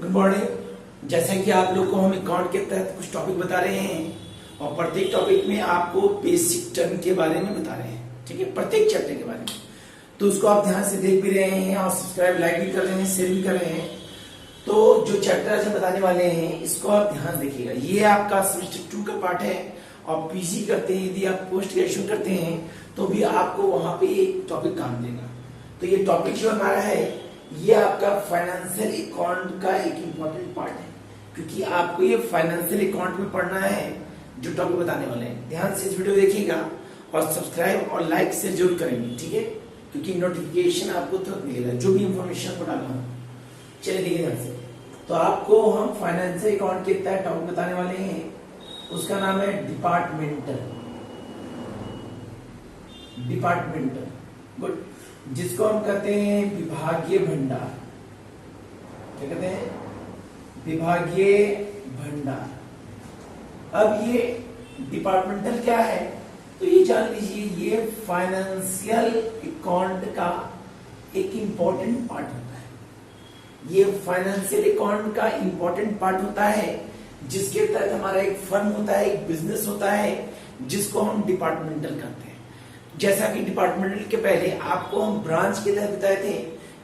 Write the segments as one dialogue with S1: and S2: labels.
S1: Good morning. जैसा कि आप लोग को हम अकाउंट के तहत कुछ टॉपिक बता रहे हैं और प्रत्येक टॉपिक में आपको बेसिक टर्म के बारे में बता रहे हैं, ठीक है, प्रत्येक चैप्टर के बारे में। तो उसको आप ध्यान से देख भी रहे हैं और सब्सक्राइब लाइक भी कर रहे हैं, शेयर भी कर रहे हैं। तो जो चैप्टर आज हम बताने वाले हैं इसको आप ध्यान देखिएगा। ये आपका सेमेस्टर 2 का पार्ट है और पीजी करते हैं, यदि आप पोस्ट ग्रेजुएशन करते हैं तो भी आपको वहां पे एक टॉपिक काम देगा। तो ये टॉपिक जो हमारा है ये आपका फाइनेंशियल अकाउंट का एक इंपॉर्टेंट पार्ट है, क्योंकि आपको ये फाइनेंशियल अकाउंट में पढ़ना है जो टॉपिक बताने वाले हैं। ध्यान से इस वीडियो देखिएगा और सब्सक्राइब और लाइक से जरूर करेंगे, ठीक है, क्योंकि नोटिफिकेशन आपको तुरंत मिलेगा जो भी इंफॉर्मेशन को डालना हो। चलिए देखिए ध्यान से। तो आपको हम फाइनेंशियल अकाउंट के तहत टॉपिक बताने वाले हैं, उसका नाम है डिपार्टमेंटल। गुड, जिसको हम कहते हैं विभागीय भंडार। क्या कहते हैं? विभागीय भंडार। अब ये डिपार्टमेंटल क्या है तो ये जान लीजिए, ये फाइनेंशियल अकाउंट का एक इंपॉर्टेंट पार्ट होता है। ये फाइनेंशियल अकाउंट का इंपॉर्टेंट पार्ट होता है जिसके तहत हमारा एक फर्म होता है, एक बिजनेस होता है, जिसको हम डिपार्टमेंटल कहते हैं। जैसा कि डिपार्टमेंटल के पहले आपको हम ब्रांच के तहत बताए थे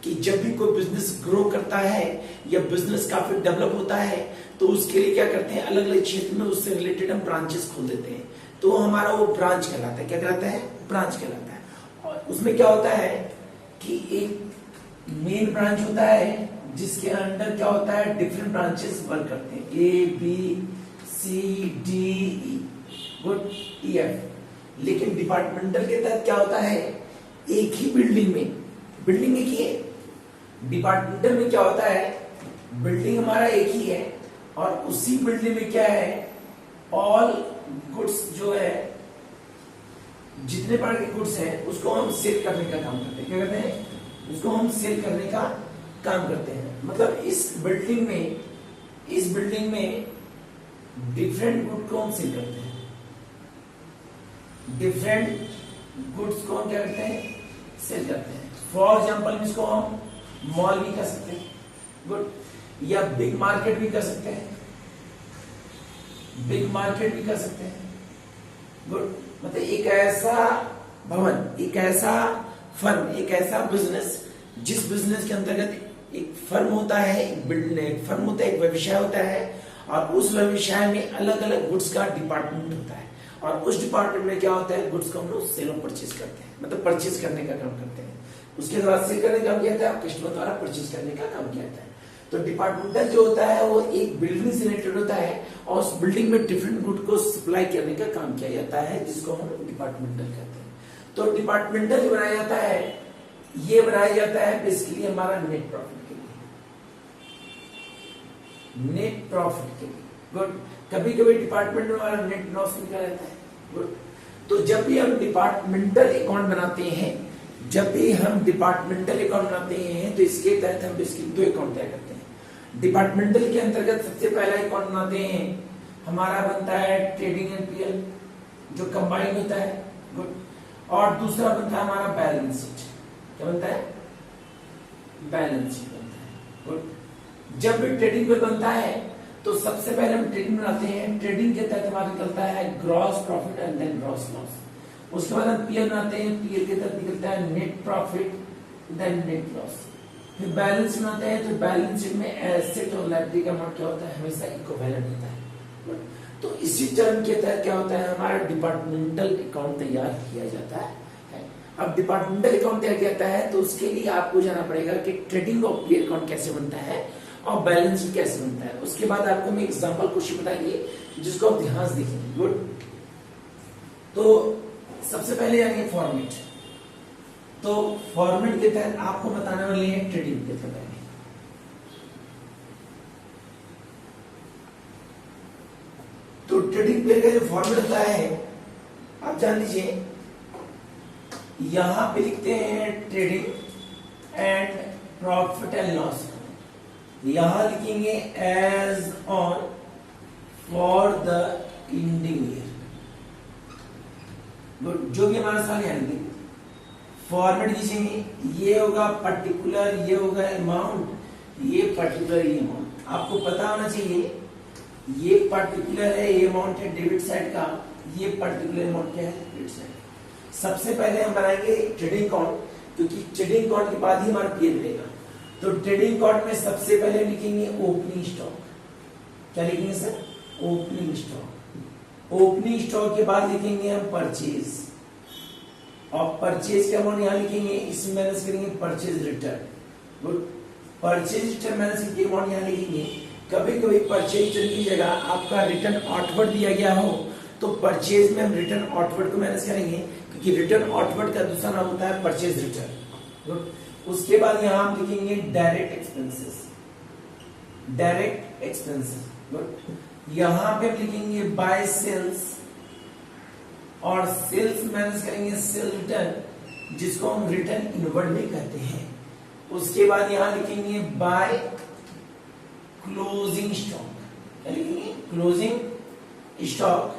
S1: कि जब भी कोई बिजनेस ग्रो करता है या बिजनेस काफी डेवलप होता है तो उसके लिए क्या करते हैं, अलग अलग क्षेत्र में उससे रिलेटेड हम ब्रांचेस खोल देते हैं। तो हमारा वो ब्रांच कहलाता है। क्या कहलाता है? ब्रांच कहलाता है। और उसमें क्या होता है कि एक मेन ब्रांच होता है जिसके अंडर क्या होता है, डिफरेंट ब्रांचेस वर्क करते हैं, A B C D E, good, E F. लेकिन डिपार्टमेंटल के तहत क्या होता है, एक ही बिल्डिंग एक ही है। डिपार्टमेंटल में क्या होता है, बिल्डिंग हमारा एक ही है और उसी बिल्डिंग में क्या है, ऑल गुड्स जो है, जितने प्रकार के गुड्स हैं उसको हम सेल करने का काम करते हैं। क्या कहते हैं? उसको हम सेल करने का काम करते हैं। मतलब इस बिल्डिंग में डिफरेंट गुड को हम सेल करते हैं। डिफरेंट गुड्स को हम क्या करते हैं, सेल करते हैं। फॉर एग्जाम्पल इसको हम मॉल भी कर सकते हैं, गुड, या बिग मार्केट भी कर सकते हैं, गुड। मतलब एक ऐसा भवन, एक ऐसा फर्म, एक ऐसा बिजनेस जिस बिजनेस के अंतर्गत एक फर्म होता है, एक फर्म होता है, एक व्यवसाय होता है और उस व्यवसाय में अलग अलग गुड्स का डिपार्टमेंट होता है और उस डिपार्टमेंट में क्या होता है, गुड्स को हम लोग सेल और परचेज करते हैं, मतलब परचेज करने का काम करते हैं। उसके बाद सेल करने का काम किया जाता है, कस्टमर द्वारा परचेज करने का काम किया जाता है। तो डिपार्टमेंटल जो होता है वो एक बिल्डिंग से रिलेटेड होता है और उस बिल्डिंग में डिफरेंट गुड को सप्लाई करने का काम किया जाता है, जिसको हम डिपार्टमेंटल कहते हैं। तो डिपार्टमेंटल जो बनाया जाता है, ये बनाया जाता है बेसिकली हमारा नेट प्रॉफिट के लिए, गुड। कभी कभी डिपार्टमेंट में हमारा नेट लॉस निकल जाता है, गुड। तो जब भी हम डिपार्टमेंटल अकाउंट बनाते हैं, तो इसके तहत हम बेसिकली 2 अकाउंट तय करते हैं। डिपार्टमेंटल के अंतर्गत सबसे पहला अकाउंट बनाते हैं, हमारा बनता है ट्रेडिंग एंड पीएल जो कंबाइन होता है, गुड। और दूसरा बनता है हमारा बैलेंस शीट। क्या बनता है? बैलेंस शीट बनता है, गुड। जब भी ट्रेडिंग पे बनता है तो सबसे पहले हम ट्रेडिंग बनाते हैं। ट्रेडिंग के तहत हमारा निकलता है gross profit and then gross loss. उसके बाद हम पीएल बनाते हैं, पीएल के तहत निकलता है net profit then net loss. फिर बैलेंस शीट बनाते हैं, तो बैलेंस शीट में एसेट और लायबिलिटी का अमाउंट क्या होता है, हमेशा इक्विवेलेंट होता है। तो इसी टर्म के तहत क्या होता है, हमारा डिपार्टमेंटल अकाउंट तैयार किया जाता है। अब डिपार्टमेंटल अकाउंट तैयार किया जाता है तो उसके लिए आपको जाना पड़ेगा कि ट्रेडिंग और पीएल अकाउंट कैसे बनता है और बैलेंस शीट कैसे बनता है। उसके बाद आपको मैं एग्जांपल क्वेश्चन बताएंगे जिसको आप ध्यान से देखेंगे, गुड। तो सबसे पहले आएंगे फॉर्मेट। तो फॉर्मेट के तहत आपको बताने वाले हैं ट्रेडिंग के तहत। तो ट्रेडिंग पे का जो फॉर्मेट होता है आप जान लीजिए, यहां पे लिखते हैं trading and profit and loss, यहां लिखेंगे as on for the ending year, जो भी हमारा साल यहां लिखेंगे। फॉर्मेट खींचेंगे, ये होगा पर्टिकुलर, ये होगा अमाउंट, ये पर्टिकुलर ये अमाउंट आपको पता होना चाहिए, ये पर्टिकुलर है, ये अमाउंट है डेबिट साइड का, ये पर्टिकुलर अमाउंट क्या है क्रेडिट साइड। सबसे पहले हम बनाएंगे ट्रेडिंग अकाउंट, क्योंकि ट्रेडिंग अकाउंट के बाद ही हमारा पीएल मिलेगा। तो ट्रेडिंग अकाउंट में सबसे पहले लिखेंगे ओपनिंग स्टॉक। क्या लिखेंगे sir? Opening stock. Opening stock के बाद लिखेंगे हम परचेज, और परचेज का अमाउंट यहाँ लिखेंगे, इसमें माइनस करेंगे purchase return. Good. Purchase return minus करके अमाउंट यहाँ लिखेंगे। कभी कभी परचेज रिटर्न की जगह आपका रिटर्न आउटवर्ड दिया गया हो तो परचेज में हम रिटर्न आउटवर्ड को माइनस करेंगे, क्योंकि रिटर्न आउटवर्ड का दूसरा नाम होता है परचेज रिटर्न। गुड। उसके बाद यहाँ हम लिखेंगे direct expenses. Direct expenses. Good. यहाँ पे हम लिखेंगे बाय सेल्स, और सेल्स माइनस करेंगे सेल रिटर्न, जिसको हम रिटर्न इनवर्ड में कहते हैं। उसके बाद यहां लिखेंगे बाय क्लोजिंग स्टॉक। क्या लिखेंगे? क्लोजिंग स्टॉक,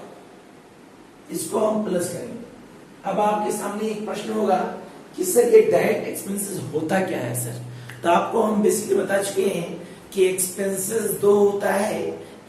S1: इसको हम प्लस करेंगे। अब आपके सामने एक प्रश्न होगा कि सर ये डायरेक्ट एक्सपेंसेस होता क्या है सर? तो आपको हम बेसिकली बता चुके हैं कि एक्सपेंसेस दो होता है,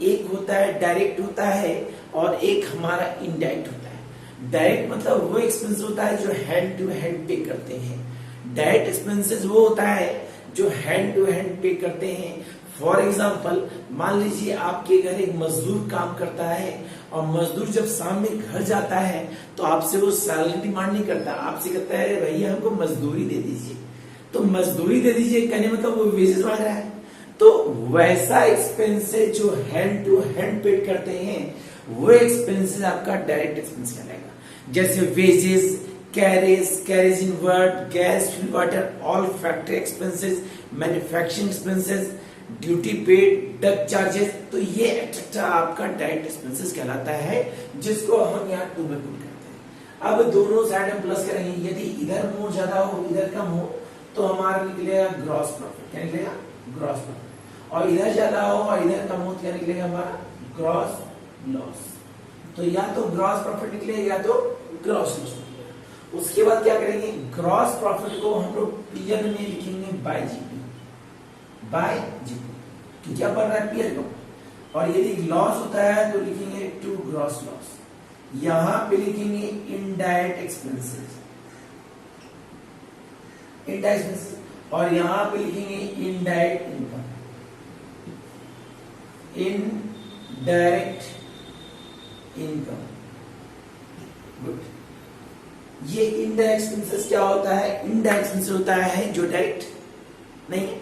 S1: एक होता है डायरेक्ट होता है और एक हमारा इनडायरेक्ट होता है। डायरेक्ट मतलब वो एक्सपेंस होता है जो हैंड टू हैंड पे करते हैं। डायरेक्ट एक्सपेंसेस वो होता है जो हैंड टू हैंड पे करते हैं। फॉर एग्जाम्पल, मान लीजिए आपके घर एक मजदूर काम करता है, और मजदूर जब शाम में घर जाता है तो आपसे वो सैलरी डिमांड नहीं करता, आपसे कहता है भैया हमको मजदूरी दे दीजिए। तो मजदूरी दे दीजिए कहने मतलब वो वेजेस मांग रहा है। तो वैसा एक्सपेंसेस जो हैंड टू हैंड पेड करते हैं वो एक्सपेंसेस आपका डायरेक्ट एक्सपेंस कहलाएगा। जैसे wages, carriage inward, gas, fuel, water, all factory expenses, manufacturing expenses, duty paid, dock charges, तो ये एक्स्ट्रा आपका डायरेक्ट एक्सपेंसेस कहलाता है, जिसको हम यहाँ टू में पुट करते हैं। अब दोनों साइड में प्लस करेंगे। यदि इधर मोर ज्यादा हो इधर कम हो तो हमारा निकलेगा ग्रॉस प्रॉफिट। क्या निकलेगा? Gross profit. और इधर ज्यादा हो और इधर कम हो तो क्या निकलेगा? हमारा ग्रॉस लॉस। तो या तो ग्रॉस प्रॉफिट निकलेगा या तो ग्रॉस लॉस निकलेगा। उसके बाद क्या करेंगे? ग्रॉस प्रॉफिट को हम लोग पीएल में लिखेंगे बाय जीपी। बाय जीपी क्या बन रहा है? पीएल को। और यदि लॉस होता है तो लिखेंगे टू ग्रॉस लॉस। यहां पे लिखेंगे इनडायरेक्ट एक्सपेंसेस, इनडायरेक्ट एक्सपेंसेस, और यहां पे लिखेंगे indirect income, indirect income. Good. ये इनडायरेक्ट एक्सपेंसेस क्या होता है? इनडायरेक्ट एक्सपेंसेस होता है जो डायरेक्ट नहीं है।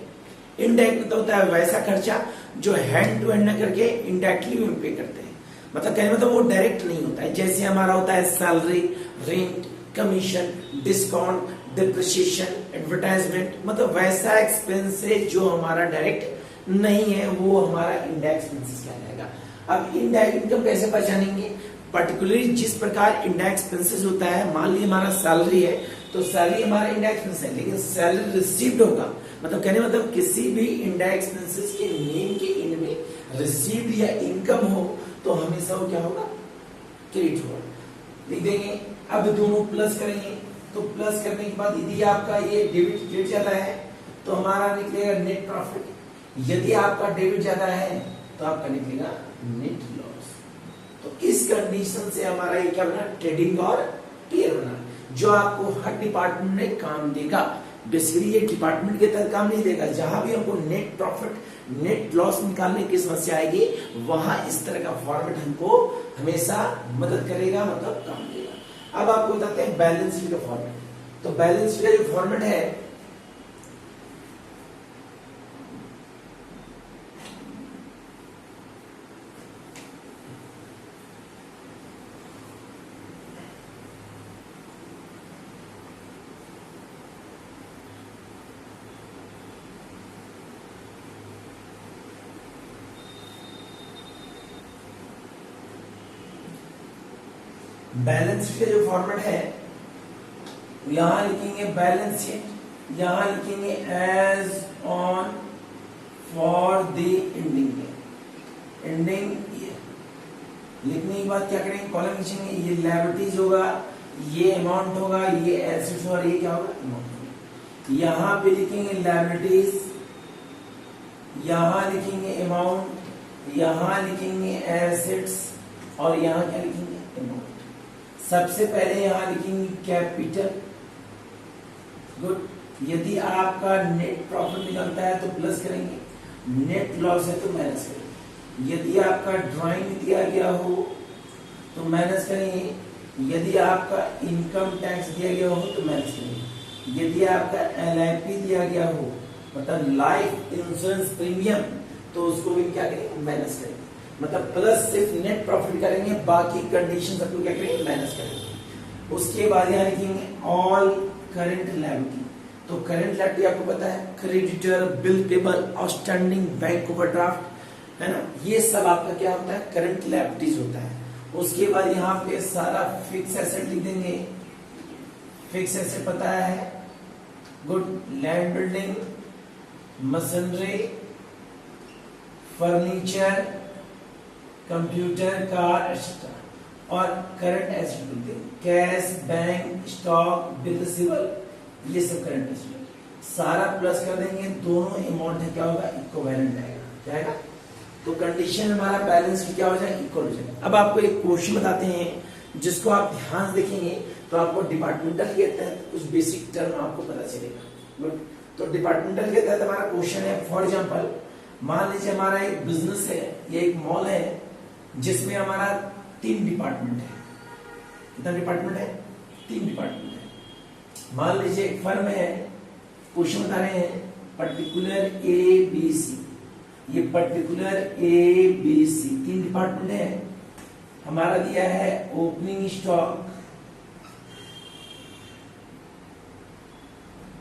S1: इनडायरेक्ट मतलब होता है वैसा खर्चा जो हैंड टू हैंड न करके इनडायरेक्टली हम पे करते हैं। मतलब कहने मतलब वो डायरेक्ट नहीं होता है। जैसे हमारा होता है salary, rent, commission, discount, depreciation, advertisement, मतलब वैसा एक्सपेंस है जो हमारा डायरेक्ट नहीं है, वो हमारा इनडायरेक्ट एक्सपेंसेस कहलाएगा। अब इनडायरेक्ट इनकम कैसे पहचानेंगे? पर्टिकुलरली जिस प्रकार इनडायरेक्ट एक्सपेंसेस होता है, मान लीजिए हमारा सैलरी है तो सैलरी हमारा इनडायरेक्ट एक्सपेंस है, लेकिन सैलरी रिसीव्ड होगा, मतलब कहने मतलब किसी भी इनडायरेक्ट एक्सपेंसेस के नेम के इन में रिसीव्ड या इनकम हो तो हमेशा वो क्या होगा? क्रेडिट होगा। लिख देंगे। अब दोनों प्लस करेंगे, तो प्लस करने के बाद यदि आपका ये डेबिट क्रेडिट ज्यादा है तो हमारा निकलेगा नेट प्रॉफिट। यदि आपका डेबिट ज्यादा है तो आपका निकलेगा नेट लॉस। तो इस कंडीशन से हमारा ये क्या बना? ट्रेडिंग और पीएल बना, जो आपको हर डिपार्टमेंट में काम देगा। बेसिकली ये डिपार्टमेंट के तहत काम नहीं देगा। जहां भी हमको नेट प्रॉफिट, नेट लॉस निकालने की समस्या आएगी वहां इस तरह का फॉर्मेट हमको हमेशा मदद करेगा, मतलब काम देगा। अब आपको बताते हैं बैलेंस शीट का फॉर्मेट। तो बैलेंस शीट का जो फॉर्मेट है बैलेंस शीट का जो फॉर्मेट है, यहां लिखेंगे बैलेंस शीट, यहां लिखेंगे as on for the ending year. Ending year लिखने के बाद क्या करेंगे? कॉलम लिखेंगे। ये लायबिलिटीज होगा, ये अमाउंट होगा, ये एसेट्स और ये क्या होगा? अमाउंट होगा। यहां पे लिखेंगे लायबिलिटीज, यहां लिखेंगे अमाउंट, यहां लिखेंगे एसेट्स और यहां क्या लिखेंगे अमाउंट। सबसे पहले यहां लिखेंगे कैपिटल। गुड। यदि आपका नेट प्रॉफिट निकलता है तो प्लस करेंगे, नेट लॉस है तो माइनस करेंगे। यदि आपका ड्राइंग दिया गया हो तो माइनस करेंगे, यदि आपका इनकम टैक्स दिया गया हो तो माइनस करेंगे, यदि आपका LIP दिया गया हो मतलब लाइफ इंश्योरेंस प्रीमियम तो उसको भी क्या करेंगे माइनस करेंगे। मतलब प्लस सिर्फ नेट प्रॉफिट करेंगे, बाकी कंडीशन सबको क्या करेंगे माइनस करेंगे। उसके बाद यहां लिखेंगे ऑल करंट लायबिलिटी। तो करंट लायबिलिटी आपको पता है creditor, bill payable, outstanding bank overdraft, है ना, ये सब आपका क्या होता है करंट लायबिलिटीज होता है। उसके बाद यहाँ पे सारा फिक्स एसेट लिख देंगे। फिक्स एसेट पता है, good, land building, machinery, furniture, computer, car etcetera. और करंट एसेट लिख देंगे, cash, bank, stock, bill receivable, ये सब करंट एसेट। सारा प्लस कर देंगे, दोनों अमाउंट है क्या होगा इक्विवेलेंट आएगा। तो कंडीशन हमारा बैलेंस क्या हो जाए इक्वल हो जाएगा। अब आपको एक क्वेश्चन बताते हैं जिसको आप ध्यान से देखेंगे तो आपको डिपार्टमेंटल के तहत कुछ बेसिक टर्म आपको पता चलेगा। तो डिपार्टमेंटल के तहत हमारा क्वेश्चन है, फॉर एग्जांपल मान लीजिए हमारा एक बिजनेस है, ये एक मॉल है जिसमें हमारा 3 डिपार्टमेंट है। कितना डिपार्टमेंट है? 3 डिपार्टमेंट है। मान लीजिए एक फर्म है, क्वेश्चन बता रहे हैं पर्टिकुलर ABC, ये पर्टिकुलर ABC 3 डिपार्टमेंट है। हमारा दिया है ओपनिंग स्टॉक,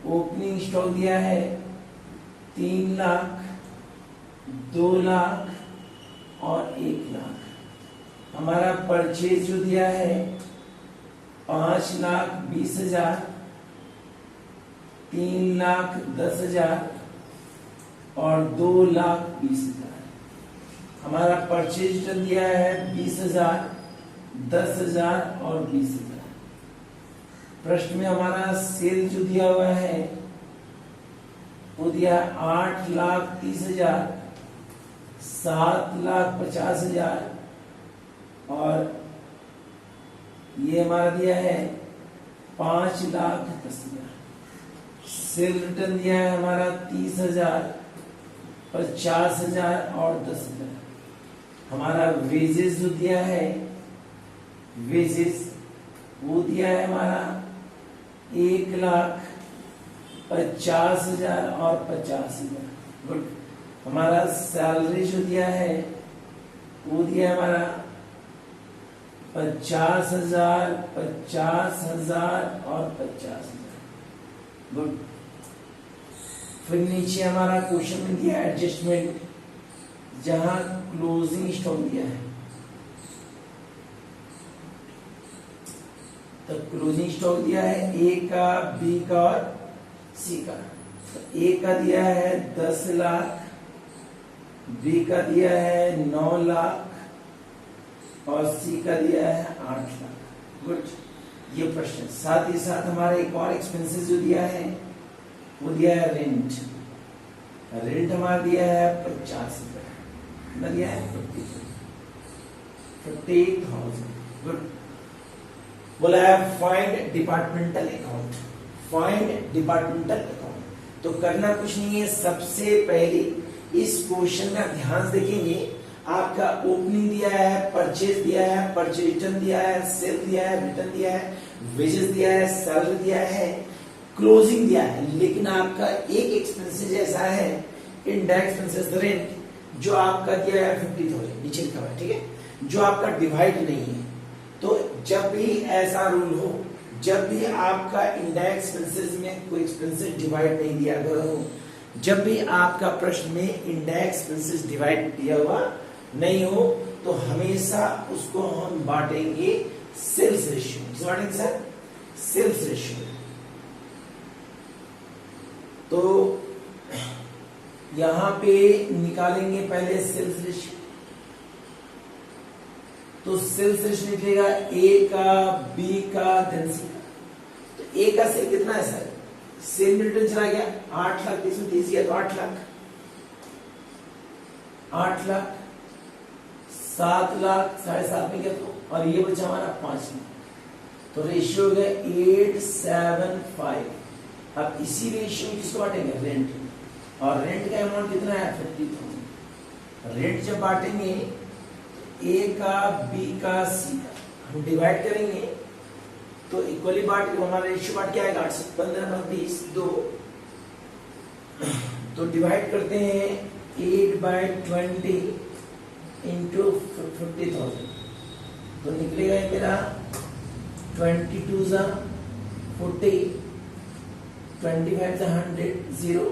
S1: ओपनिंग स्टॉक दिया है 3 लाख, 2 लाख और 1 लाख। हमारा परचेज जो दिया है 5,20,000, 3,10,000 और 2,20,000। हमारा परचेज रिटर्न दिया है 20,000, 10,000 और 20,000। प्रश्न में हमारा सेल जो दिया हुआ है वो दिया 8,30,000, 7,50,000 और ये हमारा दिया है 5,10,000। सेल रिटर्न दिया है हमारा 30,000, 50,000 और 10,000। हमारा वेजेस जो दिया है, वेजेस वो दिया है हमारा 1,50,000 और 50,000। गुड। हमारा सैलरी जो दिया है वो दिया है हमारा 50,000, 50,000 और 50,000। गुड। फिर नीचे हमारा क्वेश्चन में दिया एडजस्टमेंट, जहां क्लोजिंग स्टॉक दिया है। तो क्लोजिंग स्टॉक दिया है A का, B का और C का। तो A का दिया है 10 लाख, B का दिया है 9 लाख और C का दिया है 8 लाख। गुड। ये प्रश्न साथ ही साथ हमारा एक और एक्सपेंसेस जो दिया है वो दिया है रेंट। रेंट हमारा दिया है 50 रुपए, दिया है 50,000। गुड। बोला है find departmental account, find departmental account. तो करना कुछ नहीं है, सबसे पहले इस क्वेश्चन में ध्यान से देखेंगे। आपका ओपनिंग दिया है, परचेज दिया है, परचेज रिटर्न दिया है, सेल दिया है, रिटर्न दिया है, वेजेस दिया है, सैलरी दिया है, क्लोजिंग दिया है। लेकिन आपका एक एक्सपेंसेस ऐसा है, इनडायरेक्ट एक्सपेंसेस रेंट, जो आपका दिया है 50,000, नीचे लिखा हुआ है, ठीक है, जो आपका डिवाइड नहीं है। तो जब भी ऐसा रूल हो, जब भी आपका इनडायरेक्ट एक्सपेंसेस में कोई एक्सपेंसेस डिवाइड नहीं दिया गया हो, जब भी आपका प्रश्न में इनडायरेक्ट एक्सपेंसेस डिवाइड दिया हुआ नहीं हो, तो हमेशा उसको हम बांटेंगे सेल्स रेशियो। किस बांटेंगे सर? Sales ratio. तो यहां पे निकालेंगे पहले सेल्स रेशियो। तो सेल्स रेशियो निकलेगा A का, B का, देन C का। तो A का सेल कितना है सर? सेल रिटर्न चला गया 8 लाख, इसमें 30 गया तो 8 लाख। 8 लाख, 7 लाख, 7.5 में क्या तो, और ये बचा हमारा 5 लाख। तो रेशियो हो गया 875। अब इसी रेशियो में किसको बांटेंगे? रेंट। और रेंट का अमाउंट कितना है? 50,000। रेंट जब बांटेंगे ए का, बी का, सी का, हम डिवाइड करेंगे तो इक्वली बांट के हमारा रेशियो बांट क्या आएगा? 815/20 2। तो डिवाइड करते हैं 8/20 इंटू 50,000, तो निकलेगा मेरा 22 × 40, 25 × 100 0,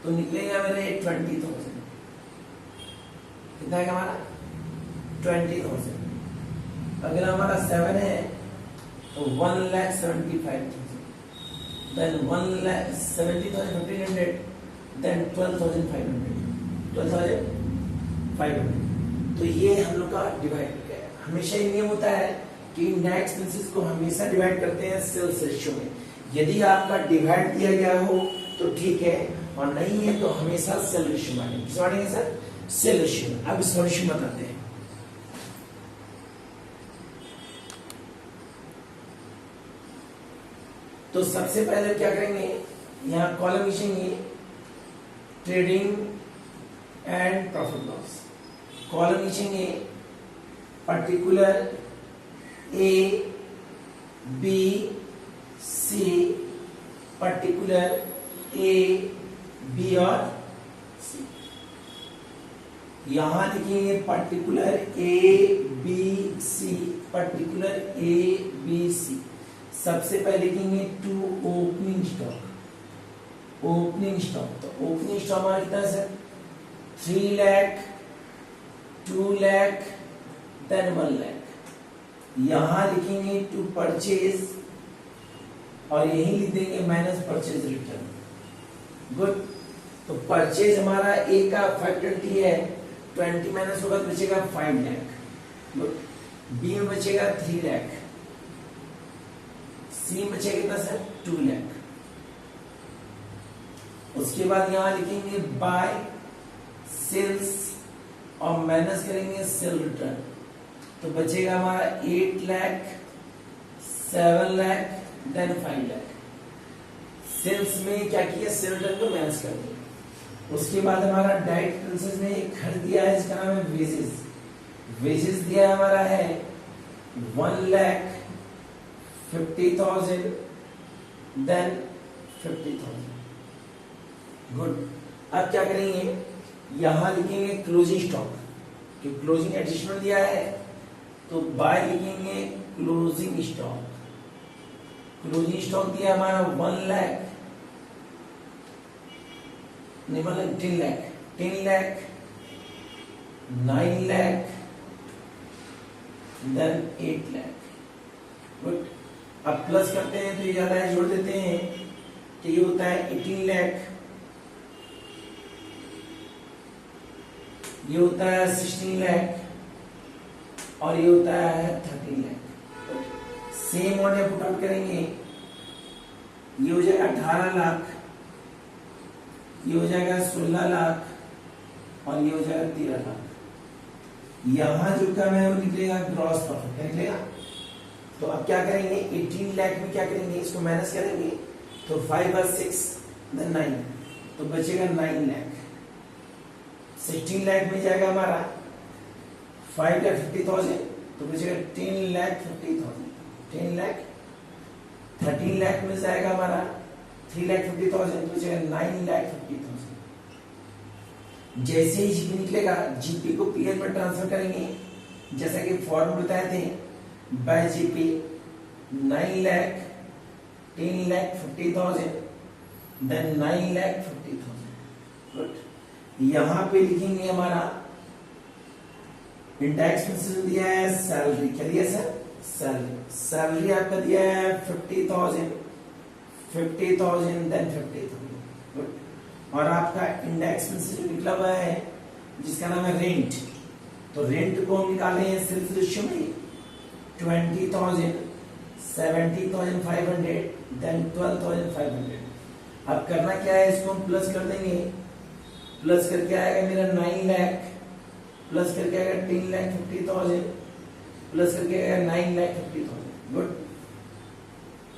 S1: तो निकलेगा मेरे 20,000। कितना है हमारा? 20,000। अगला हमारा 7 है तो 1,75,000, देन 1,70,1500, देन 12,500, 12,500। तो ये हम लोग का डिवाइड हो गया। हमेशा ये नियम होता है कि नेट एक्सपेंसेस को हमेशा डिवाइड करते हैं सेल्स रेशियो में। यदि आपका डिवाइड दिया गया हो तो ठीक है, और नहीं है तो हमेशा सेल रेशियो बांटेंगे। किस बांटेंगे सर? Sale ratio. अब सॉल्यूशन बताते हैं। तो सबसे पहले क्या करेंगे, यहां कॉलम लिखेंगे trading and profit loss. Column लिखेंगे particular A, B, C, particular A, B और सी। यहां लिखेंगे particular A, B, C, particular A, B, C. सबसे पहले लिखेंगे to opening stock. Opening stock, तो ओपनिंग स्टॉक हमारा कितना है सर? 3 लाख, 2 लाख, देन 1 लाख। यहां लिखेंगे टू परचेज, और यही लिख देंगे माइनस परचेज रिटर्न। गुड। तो परचेज हमारा ए का 520 है, 20 माइनस होगा तो बचेगा 5 लाख। गुड। बी में बचेगा 3 लाख, सी में बचेगा कितना सर? 2 लाख। उसके बाद यहां लिखेंगे बाय सेल्स और माइनस करेंगे सेल रिटर्न, तो बचेगा हमारा 8 लाख, 7 लाख, देन 5 लाख। सेल्स में क्या किया? सेल रिटर्न को माइनस कर दिया। उसके बाद हमारा डायरेक्ट एक्सपेंसेस में एक खर्च दिया है, इसका नाम है वेजेस। वेजेस दिया हमारा है 1,50,000, देन 50,000। गुड। अब क्या करेंगे, यहां लिखेंगे क्लोजिंग स्टॉक, कि क्लोजिंग एडिशनल दिया है तो बाय लिखेंगे क्लोजिंग स्टॉक। क्लोजिंग स्टॉक दिया हमारा 1 लाख, नहीं मतलब 10 लाख, 10 लाख, 9 लाख, देन 8 लाख। गुड। अब प्लस करते हैं तो ये ज्यादा है, जोड़ देते हैं कि ये होता है 18 लाख, ये होता है 16 लाख, और ये होता है 13 lakh. Same order put out करेंगे, ये हो जाएगा 18 लाख, ये हो जाएगा 16 लाख, और ये हो जाएगा 13 लाख। यहां जो कम है वो निकलेगा ग्रॉस प्रॉफिट निकलेगा। तो अब क्या करेंगे, 18 लाख में क्या करेंगे, इसको माइनस करेंगे तो 5 और 6 देन 9, तो बचेगा 9 लाख। 16 लाख में जाएगा हमारा 5,50,000, तो बचेगा 10,50,000। 10 लाख। 13 लाख में जाएगा हमारा 3,50,000, तो बचेगा 9,50,000। जैसे ही जीपी निकलेगा, जीपी को पीएल में ट्रांसफर करेंगे, जैसा कि फॉर्म बताए थे, by GP 9 lakh, 10,50,000, then 9,50,000। Good. यहां पे लिखेंगे हमारा इंडेक्स में दिया है सैलरी, क्या दिया सर? सैलरी। सैलरी आपका दिया है 50,000, 50,000, देन 50,000। गुड। और आपका इंडेक्स में जो निकला हुआ है जिसका नाम है रेंट, तो रेंट को हम निकाले हैं सेल्स रेशियो में 20,000, 70,500, देन 12,500। अब करना क्या है, इसको हम प्लस कर देंगे प्लस करके आएगा मेरा 9 लाख, प्लस करके आएगा 10,50,000, प्लस करके आएगा 9,50,000। गुड,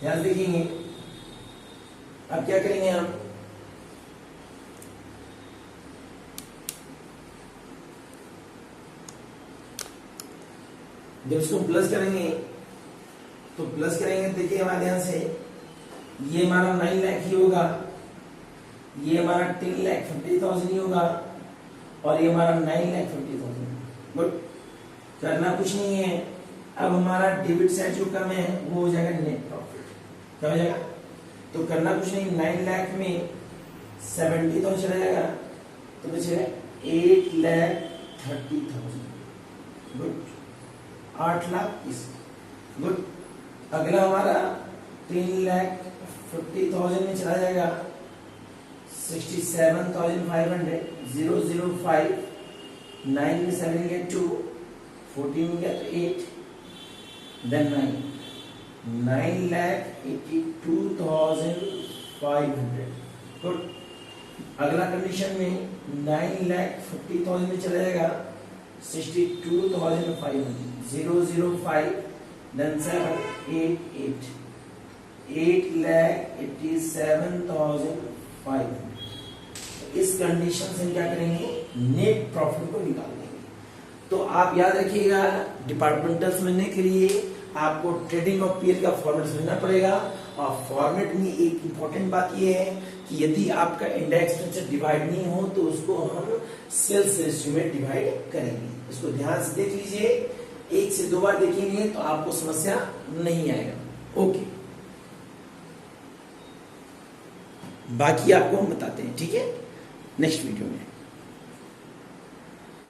S1: ध्यान देखेंगे। अब क्या करेंगे हम, जब इसको प्लस करेंगे तो प्लस करेंगे, देखिए हमारे ध्यान से, ये हमारा 9 लाख ही होगा, ये हमारा 10,50,000 ही होगा, और ये हमारा 9,50,000। गुड, करना कुछ नहीं है। अब हमारा डेबिट साइड जो कम है वो हो जाएगा नेट प्रॉफिट। क्या हो जाएगा, तो करना कुछ नहीं, 9 लाख में 70,000 चला जाएगा तो बचेगा 8,30,000। गुड, 8,20,000। गुड, अगला हमारा 10,50,000 में चला जाएगा 67,500। 005, 9 में 7 गया 2, 14 में गया तो 8, देन 9,82,500। गुड, अगला कंडीशन में 9,50,000 में चला जाएगा 62,500। 005, then 7, 8, 8, 8,87,500। इस कंडीशन से क्या करेंगे, नेट प्रॉफिट को निकाल देंगे। तो आप याद रखिएगा, डिपार्टमेंटल समझने के लिए आपको ट्रेडिंग ऑफ पीएल का फॉर्मेट समझना पड़ेगा। और फॉर्मेट में एक इंपॉर्टेंट बात यह है कि यदि आपका इंडेक्स स्ट्रक्चर डिवाइड नहीं हो तो उसको हम सेल्स रेशियो में डिवाइड करेंगे। इसको ध्यान से देख लीजिए, 1 से 2 बार देखेंगे तो आपको समस्या नहीं आएगा। ओके, बाकी आपको हम बताते हैं, ठीक है, नेक्स्ट वीडियो में।